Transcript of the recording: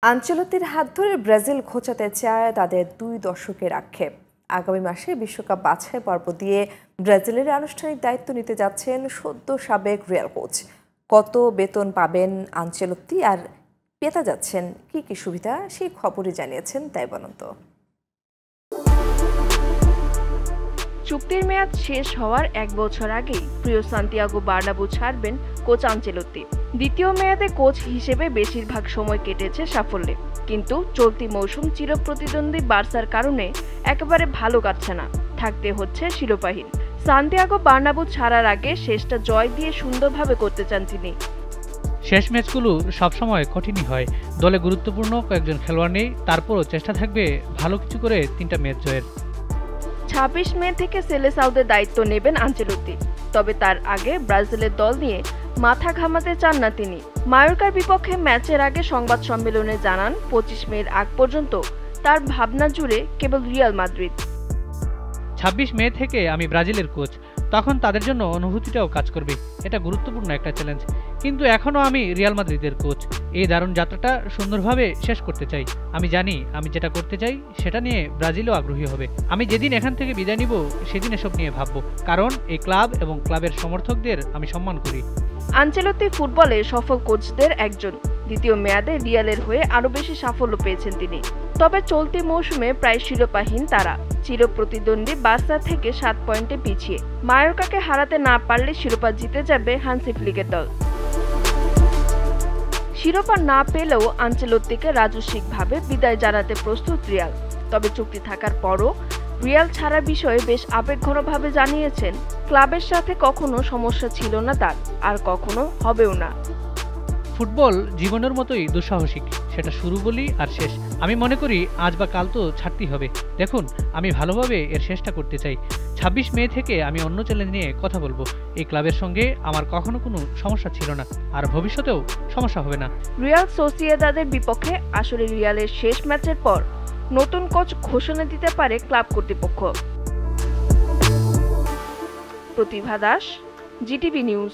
আনচেলত্তির হাত ধরে ব্রাজিল ঘোচাতে চায় তাদের ২ দশকের আক্ষেপ। আগামী মাসে বিশ্বকাপ বাছাই পর্ব দিয়ে ব্রাজিলের আনুষ্ঠানিক দায়িত্ব নিতে যাচ্ছেন সদ্য সাবেক রিয়াল কোচ। কত বেতন পাবেন আনচেলত্তি আর পেতে যাচ্ছেন কি কি সুবিধা, সেই খবরই জানিয়েছেন তাইবানন্ত। চুক্তির মেয়াদ শেষ হওয়ার ১ বছর আগেই প্রিয় সান্তিয়াগো বার্নাব্যু ছাড়বেন কোচ আনচেলত্তি। দ্বিতীয় মেয়াদে কোচ হিসেবে বেশিরভাগ সময় কেটেছে সাফল্যে, কিন্তু চলতি মৌসুম চিরপ্রতিদ্বন্দ্বী বার্সার কারণে একেবারে ভালো কাটছে না, থাকতে হচ্ছে শিরোপাহীন। সান্তিয়াগো বার্নাব্যু ছাড়ার আগে শেষটা জয় দিয়ে সুন্দরভাবে করতে চান তিনি। শেষ ম্যাচগুলো সবসময় কঠিনই হয়, দলে গুরুত্বপূর্ণ কয়েকজন খেলোয়াড় নেই, তারপরও চেষ্টা থাকবে ভালো কিছু করে ৩টা ম্যাচ জয়ের। ২৬ মে থেকে সেলেসাওদের দায়িত্ব নেবেন আনচেলত্তি, তবে তার আগে ব্রাজিলের দল নিয়ে মাথা ঘামাতে চান না তিনি। মায়োর্কার বিপক্ষে ম্যাচের আগে সংবাদ সম্মেলনে জানান ২৫ মের আগ পর্যন্ত তার ভাবনা জুড়ে কেবল রিয়াল মাদ্রিদ। ২৬ মে থেকে আমি ব্রাজিলের কোচ, তখন তাদের জন্য অনুভূতিটাও কাজ করবে, এটা গুরুত্বপূর্ণ একটা চ্যালেঞ্জ। কিন্তু এখনও আমি রিয়াল মাদ্রিদের কোচ, এই দারুণ যাত্রাটা সুন্দরভাবে শেষ করতে চাই। আমি জানি আমি যেটা করতে চাই সেটা নিয়ে ব্রাজিলও আগ্রহী হবে। আমি যেদিন এখান থেকে বিদায় নিব সেদিন এসব নিয়ে ভাববো, কারণ এই ক্লাব এবং ক্লাবের সমর্থকদের আমি সম্মান করি। আনচেলত্তি ফুটবলে সফল কোচদের একজন। দ্বিতীয় মেয়াদে রিয়ালের হয়ে আরও বেশি সাফল্য পেয়েছেন তিনি। তবে চলতি মৌসুমে প্রায় শিরোপাহীন তারা, চিরপ্রতিদ্বন্দ্বী বার্সা থেকে ৭ পয়েন্টে পিছিয়ে। মায়োর্কাকে হারাতে না পারলে শিরোপা জিতে যাবে হান্সি ফ্লিকের দল। শিরোপা না পেলেও আনচেলত্তিকে রাজস্বিকভাবে বিদায় জানাতে প্রস্তুত রিয়াল। তবে চুক্তি থাকার পরও রিয়াল ছাড়া বিষয়ে বেশ আবেগঘনভাবে জানিয়েছেন, ক্লাবের সাথে কখনো সমস্যা ছিল না তার, আর কখনো হবেও না। ফুটবল জীবনের মতোই দুঃসাহসিক, সেটা শুরু বলি আর শেষ। আমি মনে করি আজ বা কাল তো ছাড়তেই হবে। দেখুন, আমি ভালোভাবে এর শেষটা করতে চাই। ২৬ মে থেকে আমি অন্য চ্যালেঞ্জ নিয়ে কথা বলবো। এই ক্লাবের সঙ্গে আমার কখনো কোনো সমস্যা ছিল না, আর ভবিষ্যতেও সমস্যা হবে না। রিয়াল সোসিয়েদাদের বিপক্ষে আসলে রিয়ালের শেষ ম্যাচের পর নতুন কোচ ঘোষণা দিতে পারে ক্লাব কর্তৃপক্ষ। প্রতিভা দাস, জিটিভি নিউজ।